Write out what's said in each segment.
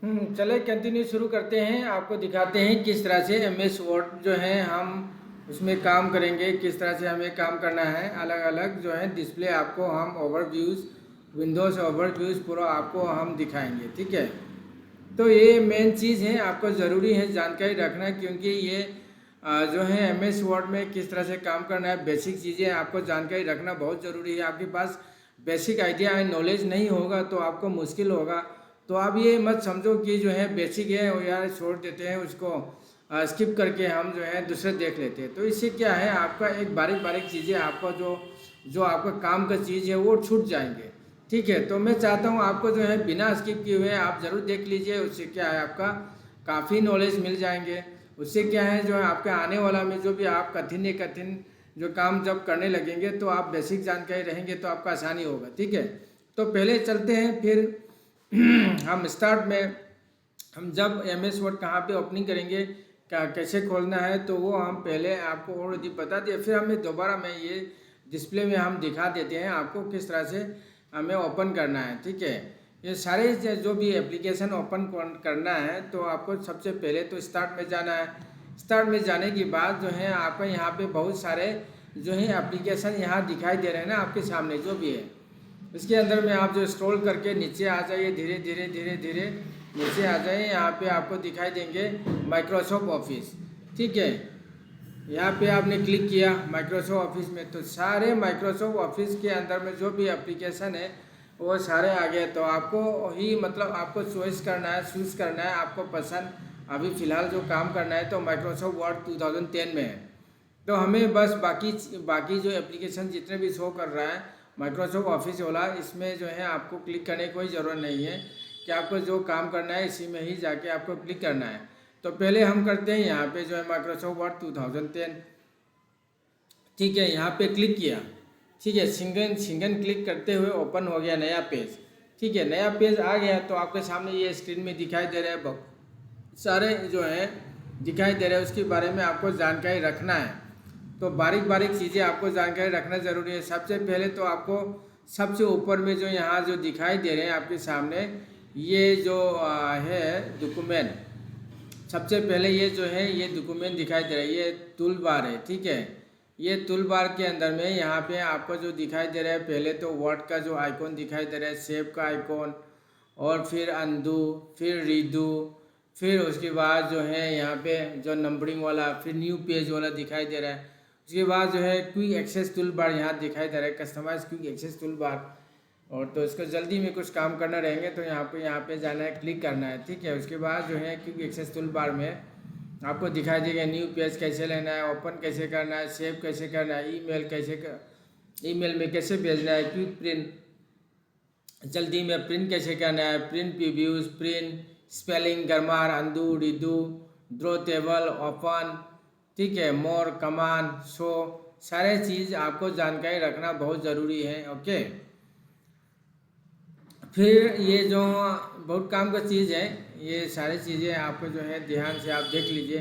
चले कंटिन्यू शुरू करते हैं। आपको दिखाते हैं किस तरह से MS वर्ड जो है हम उसमें काम करेंगे, किस तरह से हमें काम करना है। अलग अलग जो है डिस्प्ले आपको हम ओवरव्यूज़, विंडोज़ ओवरव्यूज़ पूरा आपको हम दिखाएंगे। ठीक है, तो ये मेन चीज़ है, आपको ज़रूरी है जानकारी रखना, क्योंकि ये जो है MS वर्ड में किस तरह से काम करना है, बेसिक चीज़ें आपको जानकारी रखना बहुत ज़रूरी है। आपके पास बेसिक आइडिया है, नॉलेज नहीं होगा तो आपको मुश्किल होगा। तो आप ये मत समझो कि जो है बेसिक है वो यार छोड़ देते हैं, उसको स्किप करके हम जो है दूसरे देख लेते हैं। तो इससे क्या है, आपका एक बारीक बारीक चीज़ें आपका जो जो आपका काम का चीज़ है वो छूट जाएंगे। ठीक है, तो मैं चाहता हूँ आपको जो है बिना स्किप किए हुए आप ज़रूर देख लीजिए। उससे क्या है, आपका काफ़ी नॉलेज मिल जाएंगे। उससे क्या है, जो है आपके आने वाला में जो भी आप कठिन जो काम जब करने लगेंगे तो आप बेसिक जानकारी रहेंगे तो आपका आसानी होगा। ठीक है, तो पहले चलते हैं, फिर हम स्टार्ट में हम जब MS वर्ड कहाँ पे ओपनिंग करेंगे, कैसे खोलना है, तो वो हम पहले आपको ऑलरेडी बता दिए। फिर हमें दोबारा में ये डिस्प्ले में हम दिखा देते हैं आपको किस तरह से हमें ओपन करना है। ठीक है, ये सारे जो भी एप्लीकेशन ओपन करना है तो आपको सबसे पहले तो स्टार्ट में जाना है। स्टार्ट में जाने के बाद जो है आपको यहाँ पे बहुत सारे जो है एप्लीकेशन यहाँ दिखाई दे रहे हैं ना आपके सामने जो भी है। इसके अंदर में आप जो स्क्रॉल करके नीचे आ जाइए, धीरे धीरे धीरे धीरे नीचे आ जाइए। यहाँ पे आपको दिखाई देंगे माइक्रोसॉफ्ट ऑफिस। ठीक है, यहाँ पे आपने क्लिक किया माइक्रोसॉफ्ट ऑफिस में, तो सारे माइक्रोसॉफ्ट ऑफिस के अंदर में जो भी एप्लीकेशन है वो सारे आ गए। तो आपको ही मतलब आपको चॉइस करना है, चूज़ करना है आपको पसंद। अभी फ़िलहाल जो काम करना है तो माइक्रोसॉफ्ट वर्ड 2010 में है। तो हमें बस बाकी जो एप्लीकेशन जितने भी शो कर रहा है माइक्रोसॉफ्ट ऑफिस वाला, इसमें जो है आपको क्लिक करने की कोई ज़रूरत नहीं है कि आपको जो काम करना है इसी में ही जाके आपको क्लिक करना है। तो पहले हम करते हैं यहाँ पे जो है माइक्रोसॉफ्ट वर्ड 2010। ठीक है, यहाँ पे क्लिक किया। ठीक है, सिंगल क्लिक करते हुए ओपन हो गया नया पेज। ठीक है, नया पेज आ गया तो आपके सामने ये स्क्रीन में दिखाई दे रहे हैं बहुत सारे जो है दिखाई दे रहे हैं, उसके बारे में आपको जानकारी रखना है। तो बारीक बारीक चीज़ें आपको जानकारी रखना ज़रूरी है। सबसे पहले तो आपको सबसे ऊपर में जो यहाँ जो दिखाई दे रहे हैं आपके सामने, ये जो है डॉक्यूमेंट, सबसे पहले ये जो है ये डॉक्यूमेंट दिखाई दे रहा है, ये टूल बार है। ठीक है, ये टूल बार के अंदर में यहाँ पे आपको जो दिखाई दे रहा है, पहले तो वर्ड का जो आइकॉन दिखाई दे रहा है, सेव का आइकॉन, और फिर अनडू, फिर रीडू, फिर उसके बाद जो है यहाँ पे जो नंबरिंग वाला, फिर न्यू पेज वाला दिखाई दे रहा है। उसके बाद जो है क्विक एक्सेस टूल बार यहाँ दिखाई दे रहा है, customise quick access tool bar. और तो इसको जल्दी में कुछ काम करना रहेंगे तो यहाँ पे जाना है, क्लिक करना है। ठीक है, उसके बाद जो है क्विक एक्सेस टूल बार में आपको दिखाई देगा न्यू पेज कैसे लेना है, ओपन कैसे करना है, सेव कैसे करना है, ईमेल में कैसे भेजना है, क्विक प्रिंट जल्दी में प्रिंट कैसे करना है, print previews, print spelling, grammar, undo, redo, draw table, open. ठीक है, मोर, कमांड, शो, सारे चीज़ आपको जानकारी रखना बहुत ज़रूरी है। ओके, फिर ये जो बहुत काम का चीज़ है, ये सारी चीज़ें आपको जो है ध्यान से आप देख लीजिए।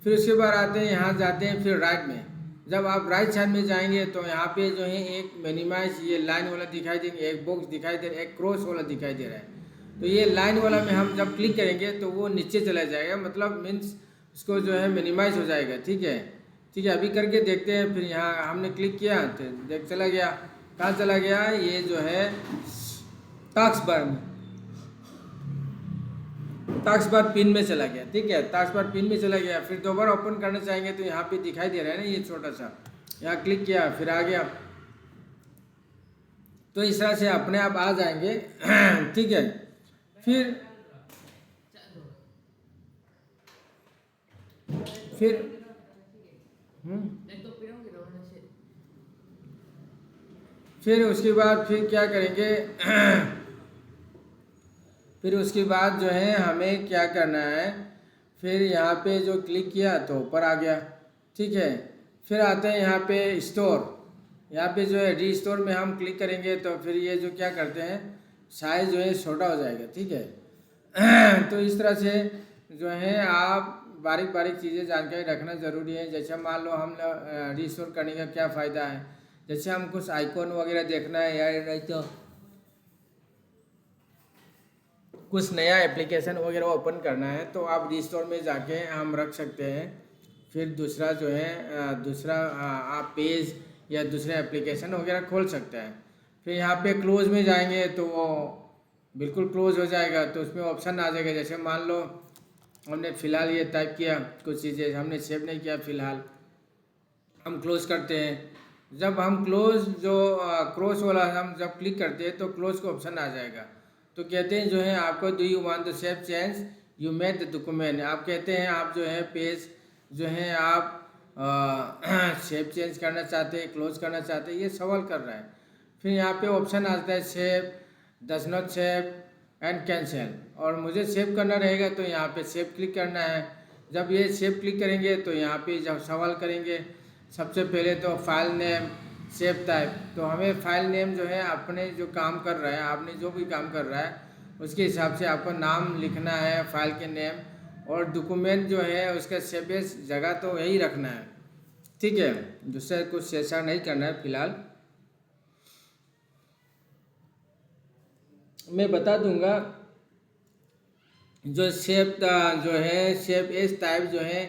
फिर उसके बाद आते हैं, यहाँ जाते हैं फिर राइट में। जब आप राइट साइड में जाएंगे तो यहाँ पे जो है एक मिनिमाइज ये लाइन वाला दिखाई देंगे, एक बॉक्स दिखाई दे रहा है, एक क्रॉस वाला दिखाई दे रहा है। तो ये लाइन वाला में हम जब क्लिक करेंगे तो वो नीचे चला जाएगा, मतलब मीन्स उसको जो है मिनिमाइज हो जाएगा। ठीक है, ठीक है, अभी करके देखते हैं। फिर यहाँ हमने क्लिक किया तो देख चला गया, कहाँ चला गया, ये जो है टास्क बार में, टास्क बार पिन में चला गया। ठीक है, टास्क बार पिन में चला गया। फिर दोबारा ओपन करना चाहेंगे तो यहाँ पे दिखाई दे रहा है ना ये छोटा सा, यहाँ क्लिक किया फिर आ गया। तो इस तरह से अपने आप आ जाएंगे। ठीक है, फिर फिर फिर उसके बाद फिर क्या करेंगे। फिर उसके बाद जो है हमें क्या करना है, फिर यहाँ पे जो क्लिक किया तो ऊपर आ गया। ठीक है, फिर आते हैं यहाँ पे स्टोर, यहाँ पे जो है री स्टोर में हम क्लिक करेंगे तो फिर ये जो क्या करते हैं साइज जो है छोटा हो जाएगा। ठीक है, तो इस तरह से जो है आप बारीक बारीक चीज़ें जानकारी रखना ज़रूरी है। जैसे मान लो हम री स्टोर करने का क्या फ़ायदा है, जैसे हम कुछ आइकॉन वगैरह देखना है या नहीं तो कुछ नया एप्लीकेशन वगैरह ओपन करना है तो आप रिस्टोर में जाके हम रख सकते हैं। फिर दूसरा जो है आप पेज या दूसरे एप्लीकेशन वगैरह खोल सकते हैं। फिर यहाँ पे क्लोज में जाएंगे तो वो बिल्कुल क्लोज हो जाएगा। तो उसमें ऑप्शन आ जाएगा, जैसे मान लो हमने फ़िलहाल ये टाइप किया, कुछ चीज़ें हमने सेव नहीं किया फ़िलहाल, हम क्लोज करते हैं। जब हम क्लोज जो क्रॉस वाला हम जब क्लिक करते हैं तो क्लोज का ऑप्शन आ जाएगा। तो कहते हैं जो है आपको do you want the save change you made the document, आप कहते हैं आप जो है पेज जो है आप सेव चेंज करना चाहते हैं, क्लोज करना चाहते हैं, ये सवाल कर रहा है। फिर यहाँ पे ऑप्शन आता है save, does not save and cancel, और मुझे सेव करना रहेगा तो यहाँ पे सेव क्लिक करना है। जब ये सेव क्लिक करेंगे तो यहाँ पे जब सवाल करेंगे सबसे पहले तो फाइल नेम, सेव टाइप, तो हमें फाइल नेम जो है अपने जो काम कर रहा है, आपने जो भी काम कर रहा है उसके हिसाब से आपको नाम लिखना है फाइल के नेम, और डॉक्यूमेंट जो है उसका सेवेज जगह तो यही रखना है, ठीक है। दूसरा कुछ ऐसा नहीं करना है फिलहाल। मैं बता दूंगा जो सेव जो है सेव एज टाइप जो है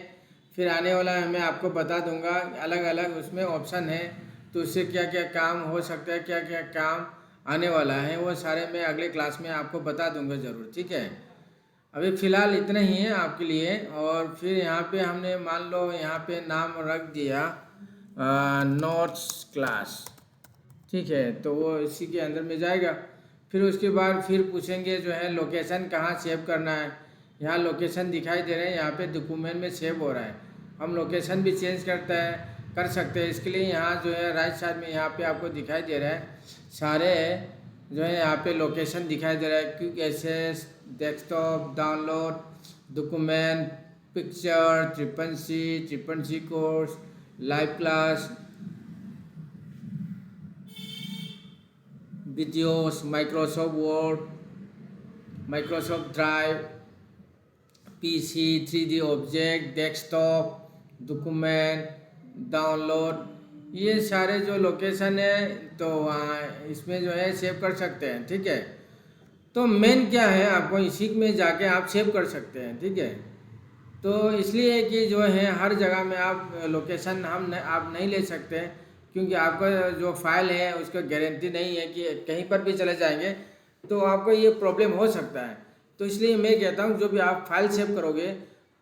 फिर आने वाला है, मैं आपको बता दूंगा अलग अलग उसमें ऑप्शन है, तो उससे क्या क्या काम हो सकता है, क्या क्या काम आने वाला है, वो सारे मैं अगले क्लास में आपको बता दूंगा ज़रूर, ठीक है। अभी फ़िलहाल इतना ही है आपके लिए। और फिर यहाँ पे हमने मान लो यहाँ पे नाम रख दिया नोट्स क्लास, ठीक है, तो वो इसी के अंदर में जाएगा। फिर उसके बाद फिर पूछेंगे जो है लोकेशन कहाँ सेव करना है, यहाँ लोकेशन दिखाई दे रहे हैं, यहाँ पे डॉक्यूमेंट में सेव हो रहा है। हम लोकेशन भी चेंज कर सकते हैं। इसके लिए यहाँ जो है राइट साइड में यहाँ पे आपको दिखाई दे रहा है सारे जो है यहाँ पे लोकेशन दिखाई दे रहा है, quick access, desktop, download, document, picture, triple C course, live class, videos, Microsoft Word, Microsoft drive, PC, 3D object, desktop, document, download, ये सारे जो लोकेशन है तो इसमें जो है सेव कर सकते हैं, ठीक है। तो मेन क्या है, आपको इसी में जाके आप सेव कर सकते हैं, ठीक है। तो इसलिए कि जो है हर जगह में आप लोकेशन आप नहीं ले सकते, क्योंकि आपका जो फाइल है उसका गारंटी नहीं है कि कहीं पर भी चले जाएंगे तो आपको ये प्रॉब्लम हो सकता है। तो इसलिए मैं कहता हूँ जो भी आप फाइल सेव करोगे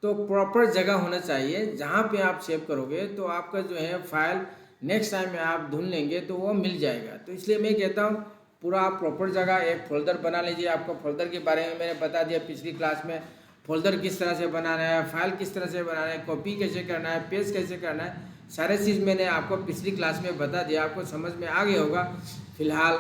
तो प्रॉपर जगह होना चाहिए जहाँ पे आप सेव करोगे, तो आपका जो है फाइल नेक्स्ट टाइम में आप ढूंढ लेंगे तो वो मिल जाएगा। तो इसलिए मैं कहता हूँ पूरा आप प्रॉपर जगह एक फोल्डर बना लीजिए। आपको फोल्डर के बारे में मैंने बता दिया पिछली क्लास में, फोल्डर किस तरह से बनाना है, फाइल किस तरह से बनाना है, कॉपी कैसे करना है, पेस्ट कैसे करना है, सारे चीज़ मैंने आपको पिछली क्लास में बता दिया। आपको समझ में आ गया होगा। फिलहाल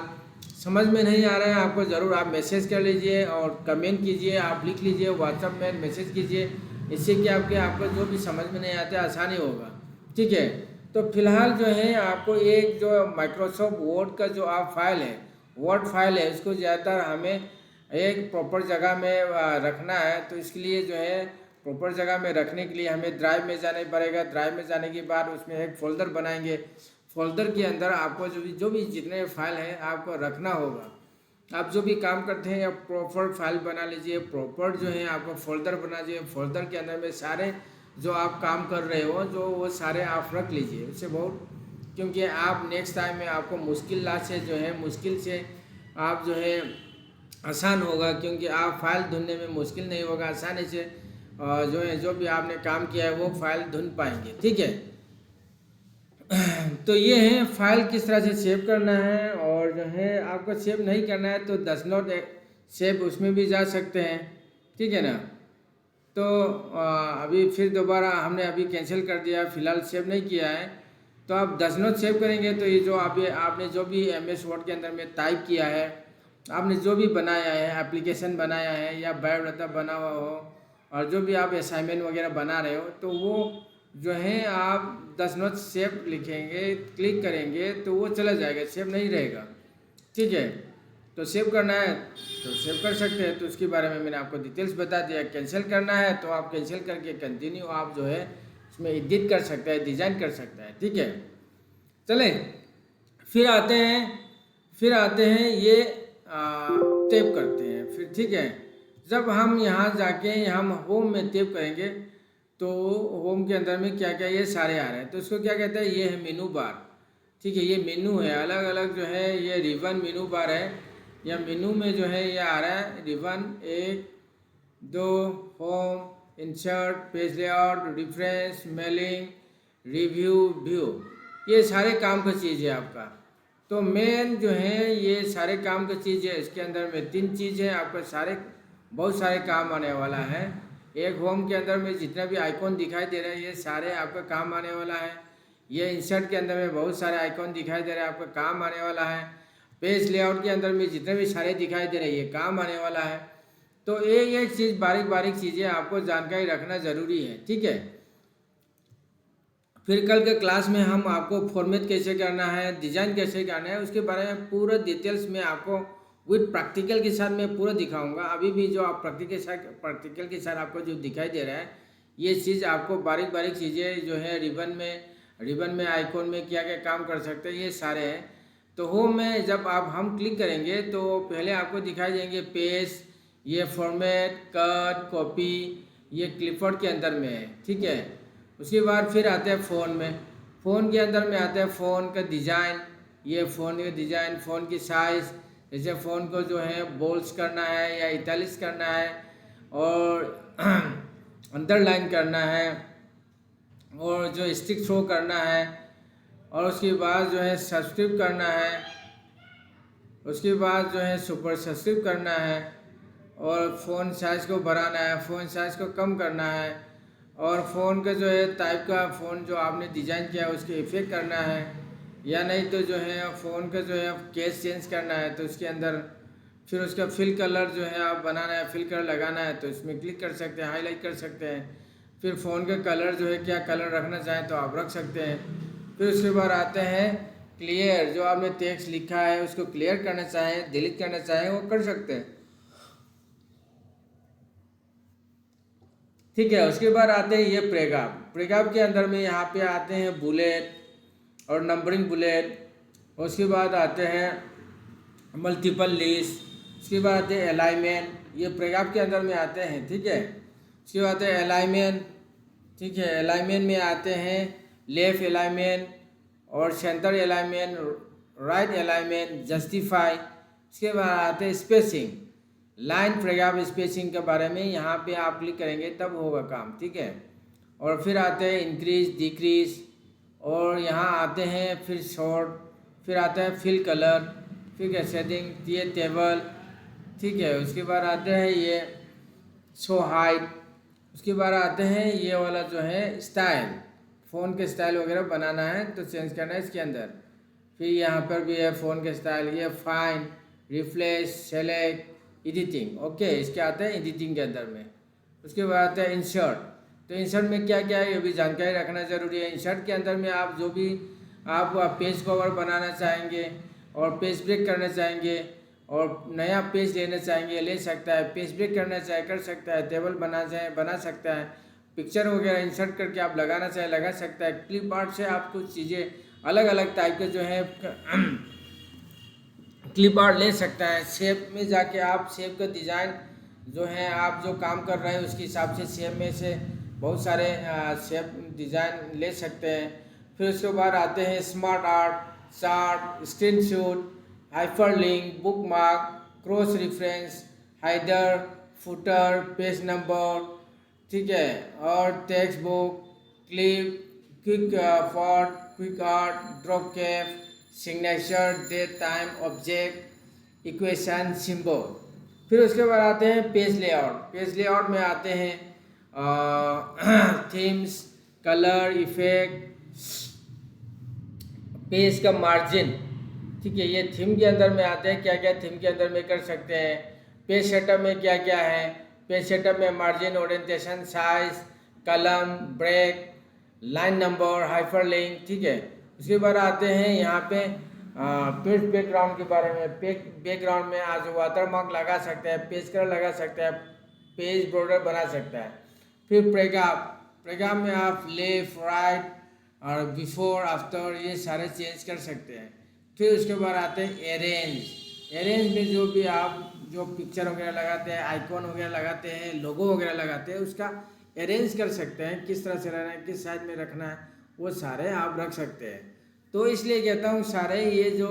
समझ में नहीं आ रहा है आपको, ज़रूर आप मैसेज कर लीजिए और कमेंट कीजिए, आप लिख लीजिए, व्हाट्सएप में मैसेज कीजिए, इससे क्या आपको जो भी समझ में नहीं आता आसानी होगा, ठीक है। तो फिलहाल जो है आपको एक जो माइक्रोसॉफ्ट वर्ड का जो आप फाइल है, वर्ड फाइल है, उसको ज़्यादातर हमें एक प्रॉपर जगह में रखना है। तो इसके लिए जो है प्रॉपर जगह में रखने के लिए हमें ड्राइव में जाना पड़ेगा। ड्राइव में जाने के बाद उसमें एक फ़ोल्डर बनाएंगे। फ़ोल्डर के अंदर आपको जो भी जितने फाइल हैं आपको रखना होगा। आप जो भी काम करते हैं प्रॉपर फाइल बना लीजिए, प्रॉपर जो है आपको फ़ोल्डर बना लीजिए। फ़ोल्डर के अंदर में सारे जो आप काम कर रहे हो जो वो सारे आप रख लीजिए। उससे बहुत, क्योंकि आप नेक्स्ट टाइम में आपको मुश्किल से आप जो है आसान होगा, क्योंकि आप फाइल ढूंढने में मुश्किल नहीं होगा, आसानी से जो भी आपने काम किया है वो फाइल ढूंढ पाएंगे, ठीक है। तो ये है फाइल किस तरह से सेव करना है। और जो है आपको सेव नहीं करना है तो डज नॉट सेव उसमें भी जा सकते हैं, ठीक है ना। तो अभी फिर दोबारा हमने अभी कैंसिल कर दिया, फ़िलहाल सेव नहीं किया है। तो आप डज नॉट सेव करेंगे तो ये जो आपने जो भी MS वर्ड के अंदर में टाइप किया है, आपने जो भी बनाया है, एप्लीकेशन बनाया है या बायोडाटा बना हुआ हो, और जो भी आप असाइनमेंट वगैरह बना रहे हो, तो वो जो है आप डज नॉट सेव लिखेंगे, क्लिक करेंगे तो वो चला जाएगा, सेव नहीं रहेगा, ठीक है। तो सेव करना है तो सेव कर सकते हैं, तो उसके बारे में मैंने आपको डिटेल्स बता दिया। कैंसिल करना है तो आप कैंसिल करके कंटिन्यू आप जो है इसमें एडिट कर सकते हैं, डिज़ाइन कर सकते हैं, ठीक है। चलें फिर आते हैं ये टैप करते हैं फिर, ठीक है। जब हम यहाँ जाके हम होम में टैप करेंगे तो होम के अंदर में क्या क्या ये सारे आ रहे हैं, तो इसको क्या कहते हैं, ये है मेनू बार। ठीक है, ये मेनू है, अलग अलग जो है ये रिबन मेनू बार है, या मेनू में जो है ये आ रहा है ribbon 1 2 home, insert, page layout, reference, mailing, review, view, ये सारे काम का चीज़ है आपका। तो मेन जो है ये सारे काम का चीज़ है, इसके अंदर में 3 चीज़ है आपका, सारे बहुत सारे काम आने वाला है। एक होम के अंदर में जितना भी आइकॉन दिखाई दे रहा है ये सारे आपका काम आने वाला है। ये इंसर्ट के अंदर में बहुत सारे आइकॉन दिखाई दे रहे हैं आपका, काम आने वाला है। पेज लेआउट के अंदर में जितने भी सारे दिखाई दे रहे हैं ये काम आने वाला है। तो एक चीज़ बारीक बारीक चीज़ें आपको जानकारी रखना ज़रूरी है। ठीक है, फिर कल के क्लास में हम आपको फॉर्मेट कैसे करना है, डिज़ाइन कैसे करना है, उसके बारे में पूरा डिटेल्स में आपको विद प्रैक्टिकल के साथ मैं पूरा दिखाऊंगा। अभी भी जो आप प्रैक्टिकल के साथ आपको जो दिखाई दे रहा है ये चीज़ आपको बारीक बारीक चीज़ें जो है रिबन में आइकॉन में क्या क्या काम कर सकते हैं ये सारे हैं। तो होम में जब आप हम क्लिक करेंगे तो पहले आपको दिखाई देंगे पेज, ये फॉर्मेट, कट, कॉपी, ये क्लिपबोर्ड के अंदर में है। ठीक है, उसके बाद फिर आते हैं फ़ोन में, फ़ोन के अंदर में आता है फ़ोन का डिज़ाइन, ये फ़ोन का डिज़ाइन, फ़ोन की साइज़, जैसे फ़ोन को जो है बोल्ड्स करना है या इटैलिक्स करना है और अंडरलाइन करना है और जो स्टिक थ्रो करना है, और उसके बाद जो है सब्सक्राइब करना है, उसके बाद जो है सुपर सब्सक्राइब करना है, और फ़ोन साइज़ को बढ़ाना है, फ़ोन साइज़ को कम करना है, और फ़ोन का जो है टाइप का फ़ोन जो आपने डिज़ाइन किया है उसके इफेक्ट करना है, या नहीं तो जो है फ़ोन का जो है केस चेंज करना है तो उसके अंदर फिर उसका फिल कलर जो है आप बनाना है, फिल कलर लगाना है तो इसमें क्लिक कर सकते हैं, हाईलाइट कर सकते हैं। फिर फ़ोन का कलर जो है क्या कलर रखना चाहें तो आप रख सकते हैं। फिर उसके बाद आते हैं क्लियर, जो आपने टेक्स्ट लिखा है उसको क्लियर करना चाहें, डिलीट करना चाहें वो कर सकते हैं। ठीक है, उसके बाद आते हैं ये प्रेगाब के अंदर में यहाँ पे आते हैं बुलेट और नंबरिंग बुलेट, उसके बाद आते हैं मल्टीपल लिस्ट, उसके बाद आते हैं अलाइनमेंट, ये प्रेगाब के अंदर में आते हैं। ठीक है, उसके बाद आते हैं अलाइनमेंट। ठीक है, अलाइनमेंट में आते हैं लेफ्ट अलाइनमेंट और centre alignment, right alignment, justify. उसके बाद आते हैं स्पेसिंग, लाइन प्रेगाब स्पेसिंग के बारे में यहाँ पे आप क्लिक करेंगे तब होगा काम। ठीक है, और फिर आते हैं इंक्रीज डिक्रीज, और यहाँ आते हैं फिर शॉर्ट, फिर आता है फिल कलर, ठीक है, सेटिंग, ये टेबल। ठीक है, उसके बाद आते हैं ये शो हाइट, उसके बाद आते हैं ये वाला जो है स्टाइल, फ़ोन के स्टाइल वगैरह बनाना है तो चेंज करना है इसके अंदर। फिर यहाँ पर भी है फ़ोन के स्टाइल, ये find, refresh, select, editing. Okay, इसके आते हैं एडिटिंग के अंदर में। उसके बाद आता है इंसर्ट, तो इंसर्ट में क्या क्या है ये भी जानकारी रखना ज़रूरी है। इंसर्ट के अंदर में आप जो भी आप पेज कवर बनाना चाहेंगे और पेज ब्रेक करना चाहेंगे और नया पेज लेना चाहेंगे ले सकता है, पेज ब्रेक करना चाहे कर सकता है, टेबल बना सकता है, पिक्चर वगैरह इंसर्ट करके आप लगाना चाहे लगा सकता है। क्लिप आर्ट से आप कुछ चीज़ें अलग अलग टाइप के जो है क्लिप आर्ट ले सकता है। शेप में जाके आप शेप का डिज़ाइन जो है आप जो काम कर रहे हैं उसके हिसाब से शेप में से बहुत सारे शेप डिज़ाइन ले सकते हैं। फिर उसके बाद आते हैं smart art, chart, screenshot, hyperlink, bookmark, cross reference, header, footer, page number. ठीक है, और text book, clip, quick font, quick art, drop cap, signature, date time, object, equation, symbol. फिर उसके बाद आते हैं पेज लेआउट। पेज लेआउट में आते हैं थीम्स, कलर, इफेक्ट, पेज का मार्जिन। ठीक है, ये थीम के अंदर में आते हैं, क्या क्या थीम के अंदर में कर सकते हैं। पेज सेटअप में क्या क्या है, पेज सेटअप में मार्जिन, ओरिएंटेशन, साइज, कलम, ब्रेक, लाइन नंबर, हाइपरलिंक। ठीक है, उसके बाद आते हैं यहाँ पे पेज बैकग्राउंड के बारे में। बैकग्राउंड में आज वाटरमार्क लगा सकते हैं, पेज कलर लगा सकते हैं, पेज बॉर्डर बना सकता है। फिर प्रेगाम में आप लेफ्ट, राइट और बिफोर, आफ्टर ये सारे चेंज कर सकते हैं। फिर उसके बाद आते हैं अरेंज में जो भी आप जो पिक्चर वगैरह लगाते हैं, आइकॉन वगैरह लगाते हैं, लोगो वगैरह लगाते हैं, उसका अरेंज कर सकते हैं, किस तरह से रहना है, किस साइज में रखना है, वो सारे आप रख सकते हैं। तो इसलिए कहता हूँ सारे ये जो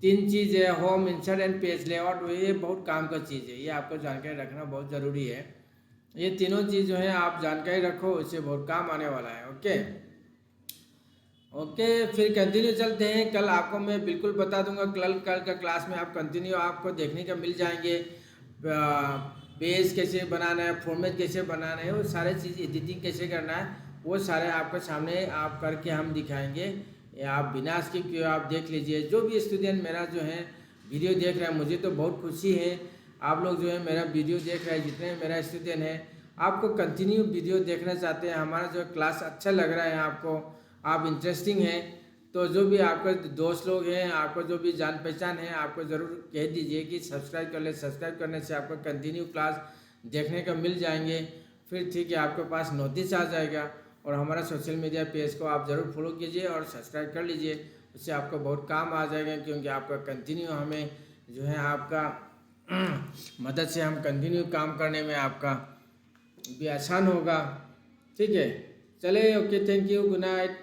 3 चीज़ है, home, insert and page layout, ये बहुत काम का चीज़ है, ये आपको जानकारी रखना बहुत ज़रूरी है। ये तीनों चीज़ जो है आप जानकारी रखो, इससे बहुत काम आने वाला है। ओके ओके, फिर कंटिन्यू चलते हैं। कल आपको मैं बिल्कुल बता दूंगा, कल का क्लास में आप कंटिन्यू आपको देखने का मिल जाएंगे। पेज कैसे बनाना है, फॉर्मेट कैसे बनाना है, वो सारे चीज़ एडिटिंग कैसे करना है, वो सारे आपके सामने आप करके हम दिखाएंगे। आप बिना स्किप किए आप देख लीजिए। जो भी स्टूडेंट मेरा जो है वीडियो देख रहा है, मुझे तो बहुत खुशी है आप लोग जो है मेरा वीडियो देख रहे हैं। जितने मेरा स्टूडेंट है आपको कंटिन्यू वीडियो देखना चाहते हैं, हमारा जो क्लास अच्छा लग रहा है आपको, आप इंटरेस्टिंग हैं, तो जो भी आपके दोस्त लोग हैं, आपको जो भी जान पहचान है, आपको ज़रूर कह दीजिए कि सब्सक्राइब कर ले। सब्सक्राइब करने से आपको कंटिन्यू क्लास देखने का मिल जाएंगे। फिर ठीक है, आपके पास नोटिस आ जाएगा। और हमारा सोशल मीडिया पेज को आप ज़रूर फॉलो कीजिए और सब्सक्राइब कर लीजिए, उससे आपको बहुत काम आ जाएगा। क्योंकि आपका कंटिन्यू हमें जो है आपका मदद से हम कंटिन्यू काम करने में आपका भी आसान होगा। ठीक है, चले, okay, thank you, good night.